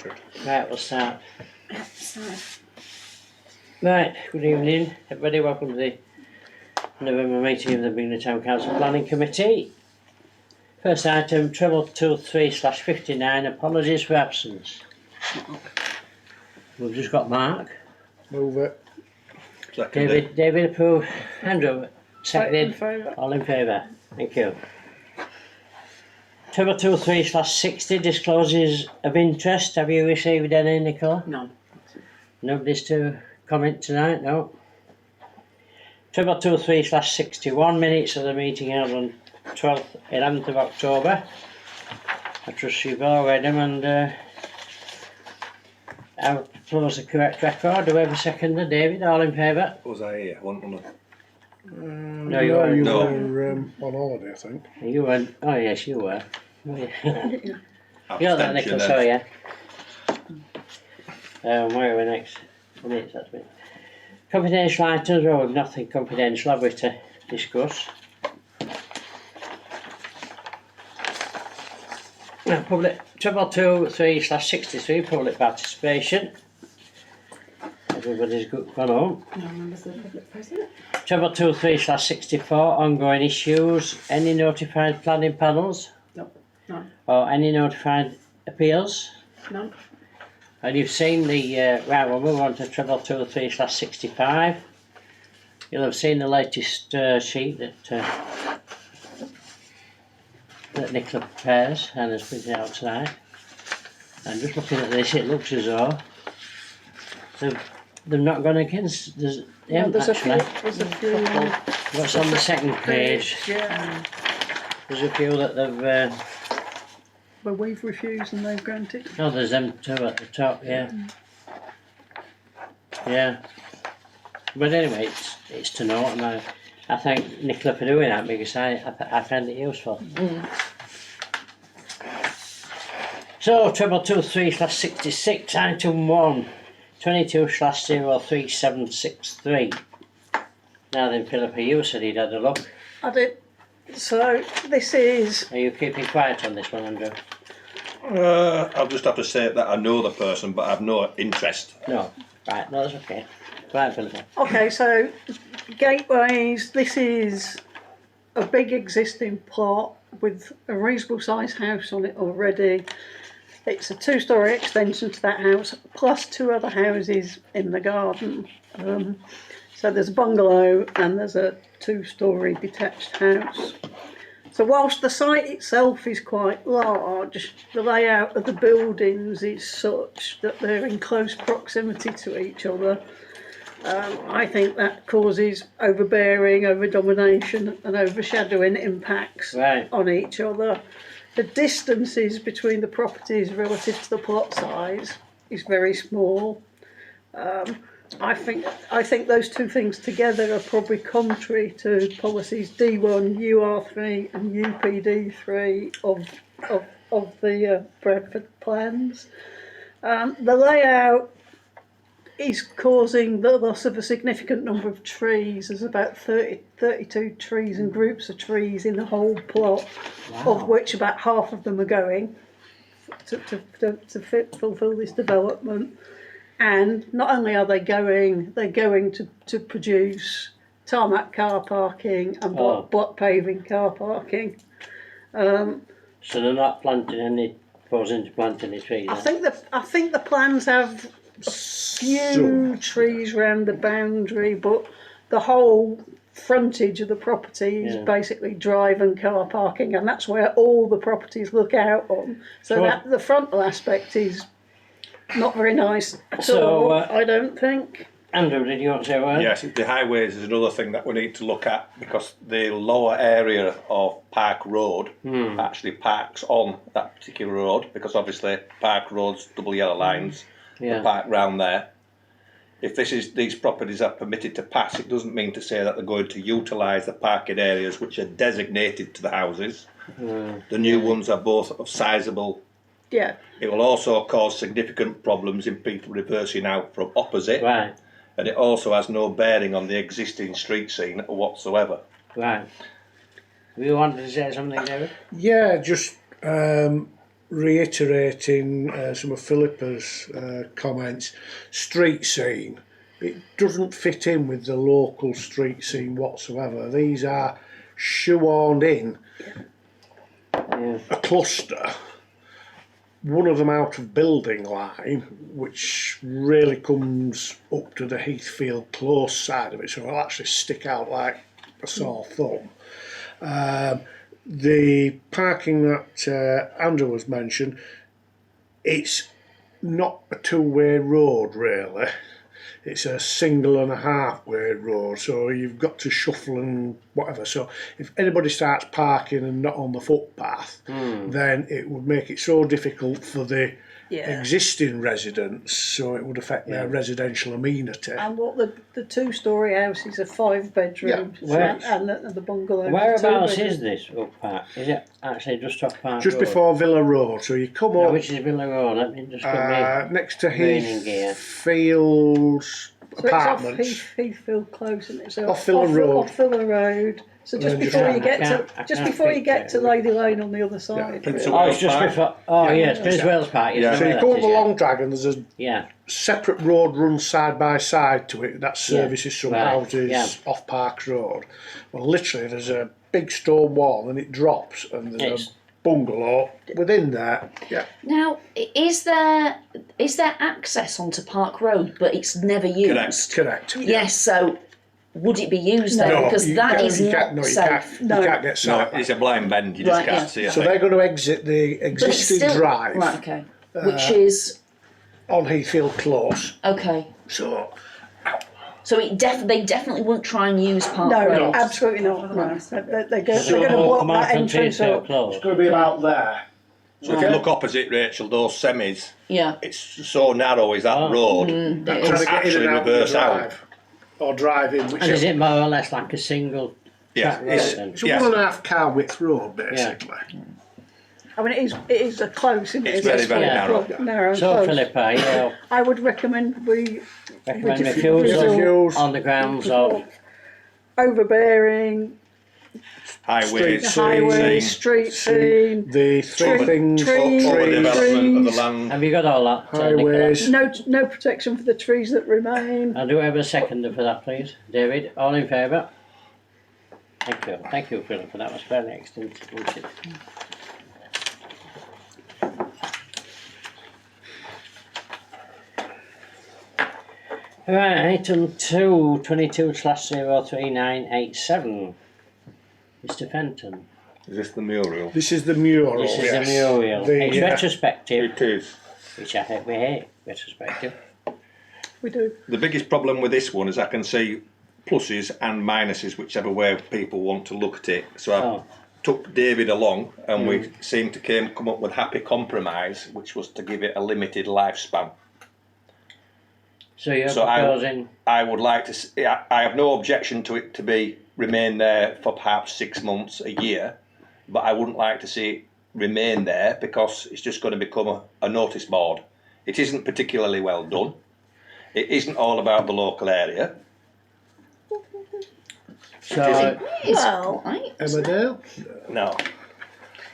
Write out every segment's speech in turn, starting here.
Richard. Right, we'll start. Right, good evening, everybody. Welcome to the November meeting of the Bingley Town Council Planning Committee. First item, treble 23/59, apologies for absence. We've just got Mark. Move it. Second. David approved. Andrew, seconded. In favour. All in favour? Thank you. Treble 23/60, disclosures of interest. Have you received any, Nicola? No. Nobody's to comment tonight, no? Treble 23/61, minutes of the meeting held on 11th of October. I trust you've all read them and I will propose the correct record. Do we have a seconder? David, all in favour? Was I here? Wasn't I? No, you weren't. You No. were on holiday, I think. You weren't. Oh yes, you were. Oh, yeah. You're that, Abstention Nicola, then. sorry, yeah. Where are we next? Minutes, that's me. Confidential items, well, we've nothing confidential, have we, to discuss? Public, treble 23/63, public participation. Everybody's gone home. No members of the public present. Treble 23/64, ongoing issues. Any notified planning panels? No. Or any notified appeals? No. And you've seen the, right, we'll move on to treble 23/65. You'll have seen the latest sheet that Nicola prepares and has printed out tonight. And just looking at this, it looks as though they've not gone against, they haven't There's a few. actually. There's a few. What's on the second page? Yeah. There's a few that they've, But we've refused and they've granted. oh, there's them two at the top, yeah. Yeah. But anyway, it's to note, and I thank Nicola for doing that because I find it useful. So, treble 23/66, item 1, 22/03763. Now then, Philippa, you said he'd had a look. I did. So this is. Are you keeping quiet on this one, Andrew? I'll just have to say that I know the person, but I've no interest. No. Right, no, that's okay. Right, Philippa. Okay, so gateways, this is a big existing plot with a reasonable sized house on it already. It's a 2-storey extension to that house, plus 2 other houses in the garden. So there's a bungalow and there's a 2-storey detached house. So whilst the site itself is quite large, the layout of the buildings is such that they're in close proximity to each other. I think that causes overbearing, overdomination and overshadowing impacts Right. on each other. The distances between the properties relative to the plot size is very small. I think those two things together are probably contrary to policies D1, UR3 and UPD3 of the Bradford plans. The layout is causing the loss of a significant number of trees. There's about 32 trees and groups of trees in the whole plot, of which about half of them are going to fulfil this development. And not only are they going, they're going to produce tarmac car parking and block paving car parking. So they're not proposing to plant any trees? I think the plans have a few trees around the boundary, but the whole frontage of the property is basically drive and car parking, and that's where all the properties look out on. So that the frontal aspect is not very nice at all, I don't think. Andrew, did you want to say a word? Yes, the highways is another thing that we need to look at because the lower area of Park Road actually parks on that particular road because obviously Park Road's double yellow lines, Yeah. the park round there. If these properties are permitted to pass, it doesn't mean to say that they're going to utilise the parking areas which are designated to the houses. The new ones are both of sizable. Yeah. It will also cause significant problems in people reversing out from opposite. Right. And it also has no bearing on the existing street scene whatsoever. Right. You wanted to say something, David? Yeah, just reiterating some of Philippa's comments, street scene, it doesn't fit in with the local street scene whatsoever. These are shoehorned in Yeah. a cluster, one of them out of building line, which really comes up to the Heathfield Close side of it, so it'll actually stick out like a sore thumb. The parking that Andrew has mentioned, it's not a two-way road really. It's a single and a half way road, so you've got to shuffle and whatever. So if anybody starts parking and not on the footpath, then it would make it so difficult for the existing residents, so it would affect their residential amenity. And what the two-storey house is a 5-bedroom, Where- and the bungalow. Whereabouts is a is this Oak Park? Is it actually just off Park Just Road? before Villa Road, so you come Now, up which is Villa Road? Let me just get next to Raining gear. Heathfield's So apartments. it's off Heathfield Close, isn't it? So Off Villa Road. Off Villa Road. So just then just before down. you get I to can't just Lady Lane on the other side. Prince really. Oh, it's just Park. before. Oh, Yeah. yes, Prince Wales Park. Yes, Yeah. I So know you that come up is, the yeah. Long Dragon, there's a Yeah, separate road runs side by side to it that services some right, houses yeah. off Parks Road. Well, literally, there's a big stone wall and it drops, and there's It's- a bungalow within there. Yeah, Now, is there access onto Park Road, but it's never used? correct. Yes. So, would it be used No, then? Because that is not you safe. can't, No. you can't get No, sight. it's a blind bend, you just Right, can't yeah. see a So thing. they're going to exit the But it's existing still drive right. Okay. Which is on Heathfield Close. okay. So So they definitely won't try and use Park No, Road. absolutely not. No. They're going So to all block come out that from entrance Heathfield up. Close. it's going to be about there. So if you look opposite Rachel, those semis, Yeah. it's so narrow is that Oh. road, It Trying is. to get in actually and out of the reverse out. drive or drive in, And is whichever. it more or less like a single Yeah, track road it's, then? It's a yes. 1.5 car width road basically. I mean, it is a close, isn't it? It's very, very Yeah. narrow. Narrow and So, close. Philippa, yeah, I would recommend we recommend just refusal refuse. on the grounds of overbearing, Highways, the highway, scene, street scene, The three Tree- things, trees, overdevelopment of the trees. land. Have you got all that, Nicola? highways. no protection for the trees that remain. And do we have a seconder for that, please? David, all in favour? Thank you, Philippa, that was fairly extensive, wasn't it? Right, item 2, 22/03987. Mr. Fenton. Is this the mural? This is the mural. This is yes. the mural. The, It's retrospective, It is. which I hate, we hate retrospective. We do. The biggest problem with this one is I can see pluses and minuses, whichever way people want to look at it. So I Oh. took David along, and we seemed to come up with happy compromise, which was to give it a limited lifespan. So you're So proposing, I would like to. I have no objection to it to remain there for perhaps 6 months, a year, but I wouldn't like to see it remain there because it's just going to become a notice board. It isn't particularly well done. It isn't all about the local area. so It's Well, quite. Emmerdale. No,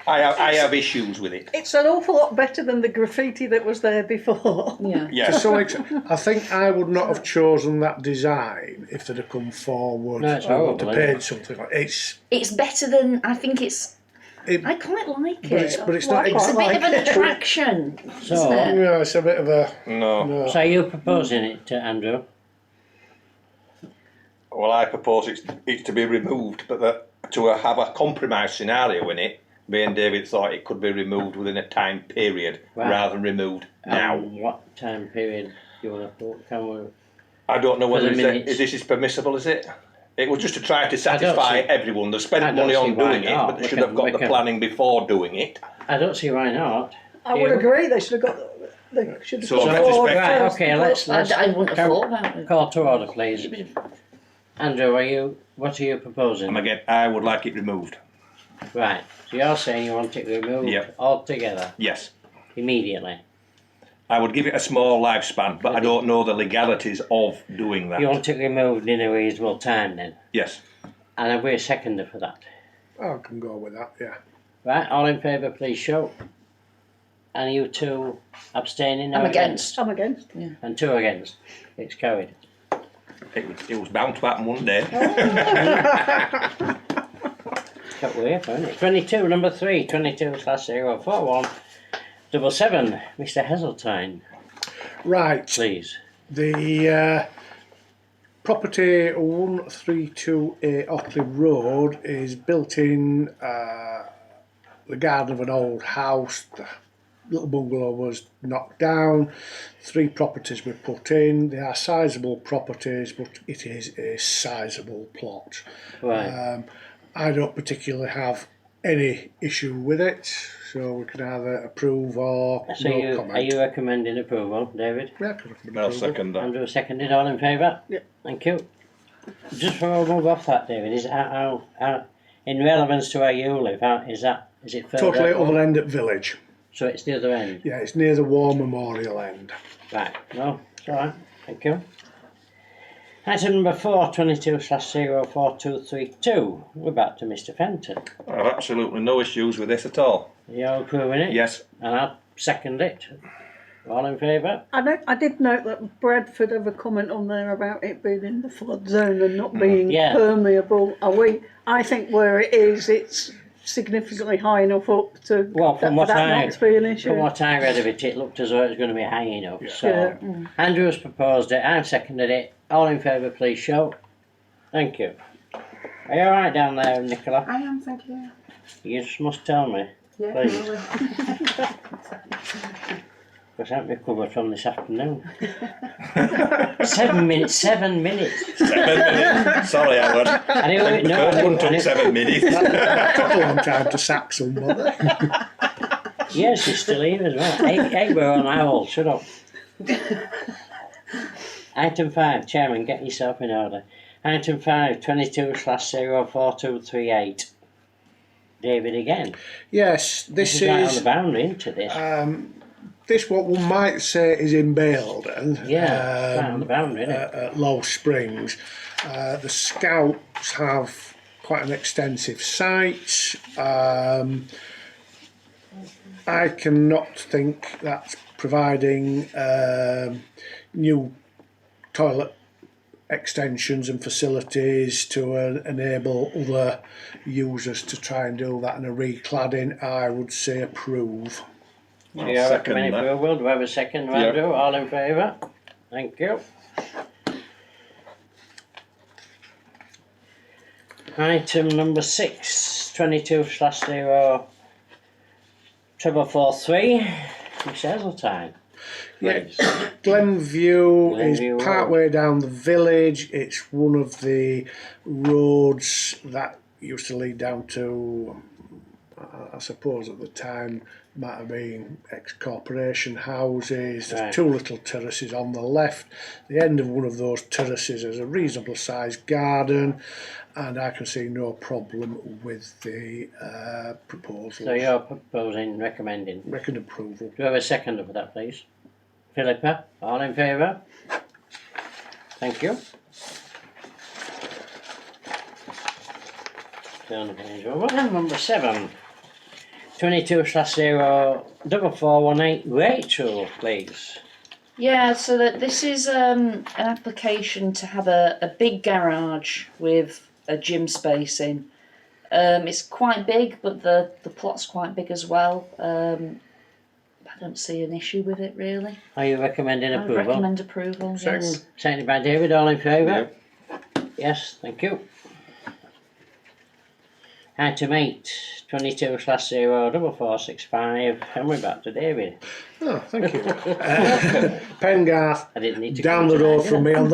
I have issues with it. it's an awful lot better than the graffiti that was there before. Yeah. To Yes, some extent, I think I would not have chosen that design if they'd have come forward No, it's to horrible, paint something like It's better than I think it's. it. I quite like But it's, it. but it's Well, not. I It's a quite bit of like an it. attraction, So- isn't it? Yeah, it's a bit of a. no. No. so you're proposing it, Andrew? Well, I propose it's to be removed, but to have a compromise scenario in it. Me and David thought it could be removed within a time period Right. rather than removed now. What time period do you want to put? Can we? I don't know For whether the minutes. this is permissible, is it? It was just to try to don't satisfy see- everyone. They I spent don't money see on why doing it, not. but they We should can- have got we the can- planning before doing it. I don't see why not. I would You? agree. They should have got. They should have So, got retrospect- forward Right, first. okay, let's I wouldn't have can- thought about it. call to order, please. Andrew, what are you proposing? And again, I would like it removed. Right, so you're saying you want it removed Yep. altogether, Yes. immediately. I would give it a small lifespan, but I don't know the legalities of doing that. You want it removed in a reasonable time then? Yes. And I'll be a seconder for that. I can go with that. Yeah. Right, all in favour, please show. And you two abstaining? I'm No against. I'm against. And 2 against. It's carried. It was bound to happen one day. Got way up, isn't it? 22, number 3, 22/041 77. Mr. Heseltine, Right, please. the property 132A Otley Road is built in the garden of an old house. The little bungalow was knocked down. 3 properties were put in. They are sizable properties, but it is a sizable plot. Right. I don't particularly have any issue with it, so we can either approve or So no comment. are you recommending approval, David? Yeah, I can recommend I'll approval. second that. Andrew seconded, all in favour? Yeah. Thank you. Just before we move off that, David, is how in relevance to where you live, is it further? Totally up? other end at village. So it's the other end? Yeah, it's near the War Memorial end. Right, no, it's alright, thank you. Item number 4, 22/04232. We're back to Mr. Fenton. I've absolutely no issues with this at all. You're approving it? Yes. And I'll second it. All in favour? I did note that Bradford have a comment on there about it being in the flood zone and not being Yeah. permeable. I think where it is, it's significantly high enough up to Well, for that not to be an issue. from what I read of it, it looked as though it was going to be high enough. So Yeah. Andrew's proposed it, I've seconded it. All in favour, please show. Thank you. Are you alright down there, Nicola? I am, thank you. You just must tell me, Yeah, please. I will. Because I haven't recovered from this afternoon. 7 minutes, 7 minutes. 7 minutes. Sorry, Howard. I knew it, no, First one took 7 minutes. Took a long time to sack somebody. yes, she's still here as well. 8 were on owl, shut up. Item 5, Chairman, get yourself in order. Item 5, 22/04238. David again. Yes, This this is right on is the boundary into this. this what one might say is in Baildon. Yeah, right on the boundary, isn't it? At Low Springs. The Scouts have quite an extensive site. I cannot think that providing new toilet extensions and facilities to enable other users to try and do that in a recladding, I would say approve. Do I'll you second recommend that. approval? Do I have a second, Yeah. Andrew? All in favour? Thank you. Item number 6, 22/04443. Mr. Heseltine. Yeah, Please. Glenview Glenview is part way down the village. It's one of the roads that used to lead down to, I suppose at the time, might have been ex-corporation houses. There's Right. 2 little terraces on the left. The end of one of those terraces is a reasonable sized garden, and I can see no problem with the proposal. So you're proposing, recommending. Reckon approval. Do I have a second for that, please? Philippa, all in favour? Thank you. Turn the page over. Number 7, 22/04418. Rachel, please. Yeah, so that this is an application to have a big garage with a gym space in. It's quite big, but the plot's quite big as well. I don't see an issue with it really. Are you recommending I approval? recommend approval. Yes. Seconded by David, all in favour? Yes, thank you. Item 8, 22/04465, and we're back to David. Oh, thank you. Pengarth, I didn't need to down come the road tonight, from did me on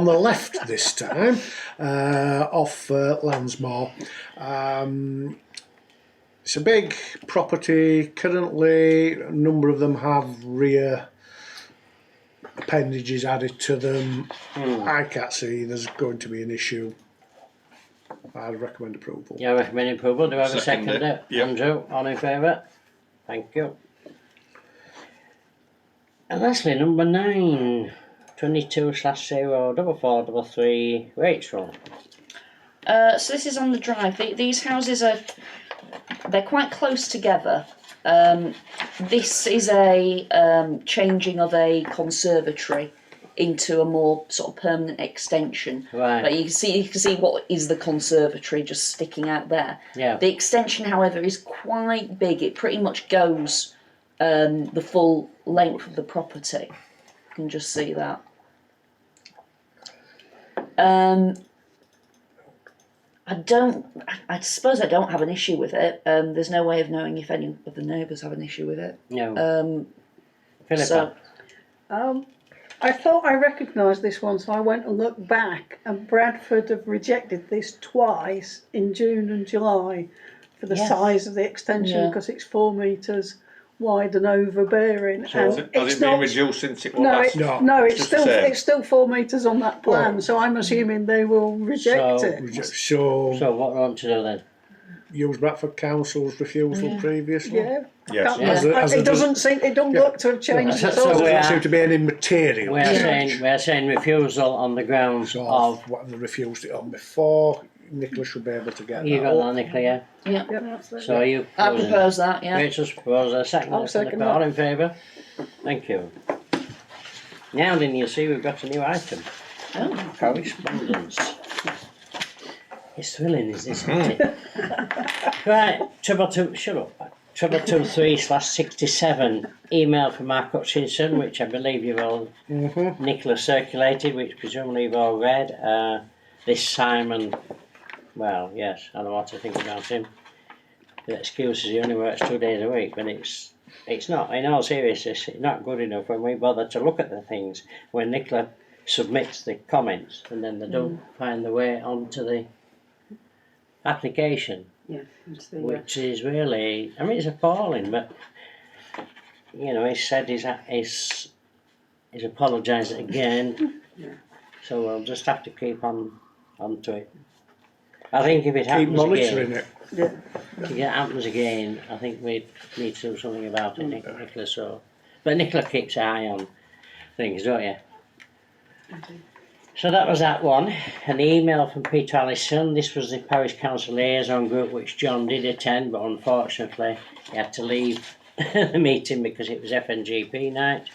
the left this time, off Lansmore. It's a big property. Currently, a number of them have rear appendages added to them. I can't see there's going to be an issue. I'd recommend approval. You're recommending approval, do I have a Second second? it, yep. Andrew, all in favour? Thank you. And lastly, number 9, 22/04433, Rachel. So this is on the drive. These houses they're quite close together. This is a changing of a conservatory into a more sort of permanent extension. Right. But you can see what is the conservatory just sticking out there. Yeah. The extension, however, is quite big. It pretty much goes the full length of the property. You can just see that. I suppose I don't have an issue with it. There's no way of knowing if any of the neighbours have an issue with it. No. Philippa. So, I thought I recognised this one, so I went and looked back, and Bradford have rejected this twice in June and July for the Yes. size of the extension, Yeah. because it's 4 metres wide and overbearing. So and has it's it been not- reduced since it was No, last? No. it's Just still the same. 4 metres on that plan, Well- so I'm assuming they will reject So- it. So, So what do I want to do then? use Bradford Council's refusal Yeah. previously. Yeah. Yes. Can't- Yeah. As a- It doesn't look to have changed So- at so all. we Doesn't are- seem to be any material We're change. saying refusal on the grounds So of. what they refused it on before, Nicholas should be able to get You that got up. that, Nicola, yeah? yeah. Yeah. So are you I proposing? propose that, yeah. Rachel's proposed, a second. I'll second Philippa. All that. in favour? Thank you. Now then, you see we've got a new item. Oh. Correspondence. It's thrilling, is this, isn't it? Right, trouble 223/67, email from Mark Hutchinson, which I believe you've all, Nicola circulated, which presumably you've all read. This Simon, well, yes, I know what to think about him. The excuse is he only works 2 days a week, but it's not, in all seriousness, it's not good enough when we bother to look at the things, when Nicola submits the comments and then they don't find the way onto the application, which is really, I mean, it's appalling, but you know, he said he's apologised again, so we'll just have to keep on to it. I think if it Keep happens monitoring again, it. if it happens again, I think we need to do something about it, Nicola. So, but Nicola keeps an eye on things, don't you? So that was that one. An email from Peter Allison. This was the Parish Council liaison group which John did attend, but unfortunately he had to leave the meeting because it was FNGP night.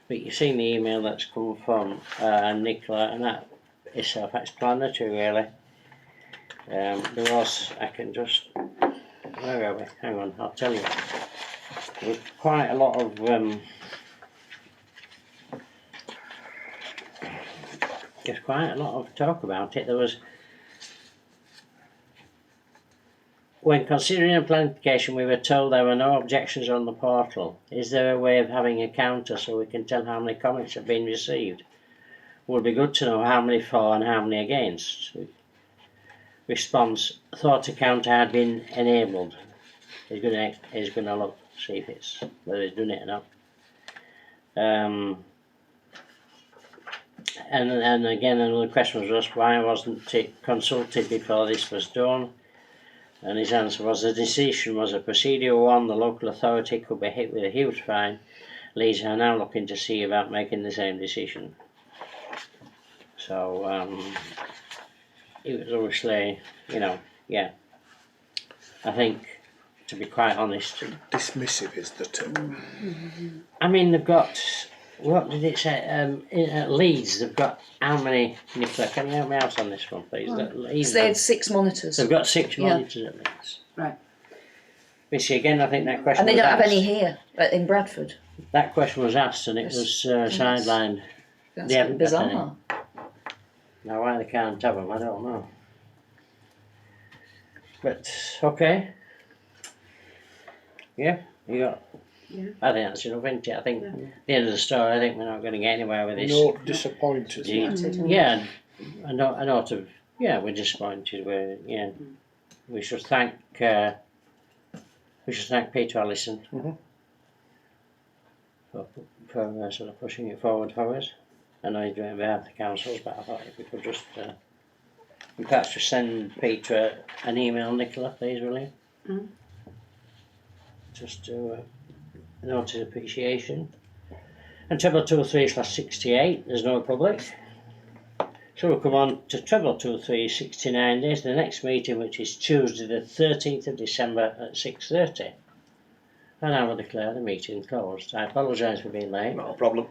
But you've seen the email that's come from Nicola, and that is self-explanatory really. There was, I can just, where are we? Hang on, I'll tell you. There was quite a lot of there's quite a lot of talk about it. There was, when considering a planning application, we were told there were no objections on the portal. Is there a way of having a counter so we can tell how many comments have been received? Would be good to know how many for and how many against. Response: thought a counter had been enabled. He's gonna look, see if it's whether he's done it or not. And again, another question was asked: why wasn't it consulted before this was done? And his answer was: the decision was a procedural one. The local authority could be hit with a huge fine. Leeds are now looking to see about making the same decision. So it was obviously, you know, yeah. I think, to be quite honest, Dismissive is the term. I mean, they've got, what did it say? At Leeds, they've got how many, Nicola, can you help me out on this one, please? At Leeds, So they had 6 monitors. they've got 6 Yeah. monitors at Leeds. Right. Which again, I think that question And they was don't have asked. any here in Bradford. That question was asked and it was sidelined. That's They haven't got bizarre. Now why they can't have them, I don't know. But, okay. Yeah, you got... Yeah. I think that's enough, isn't it? I think, the end of the story, I think we're not going to get anywhere with this. No disappointed. Yeah, I know to, yeah, we're disappointed. We should thank Peter Allison for sort of pushing it forward for us. I know he's doing it on behalf of the councils, but I thought if we could just, perhaps just send Peter an email, Nicola, please, will you? Just to note his appreciation. And treble 203/68, there's no public. So we'll come on to treble 203/69 days, the next meeting, which is Tuesday the 13th of December at 6:30. I now declare the meeting closed. I apologise for being late. Not a problem.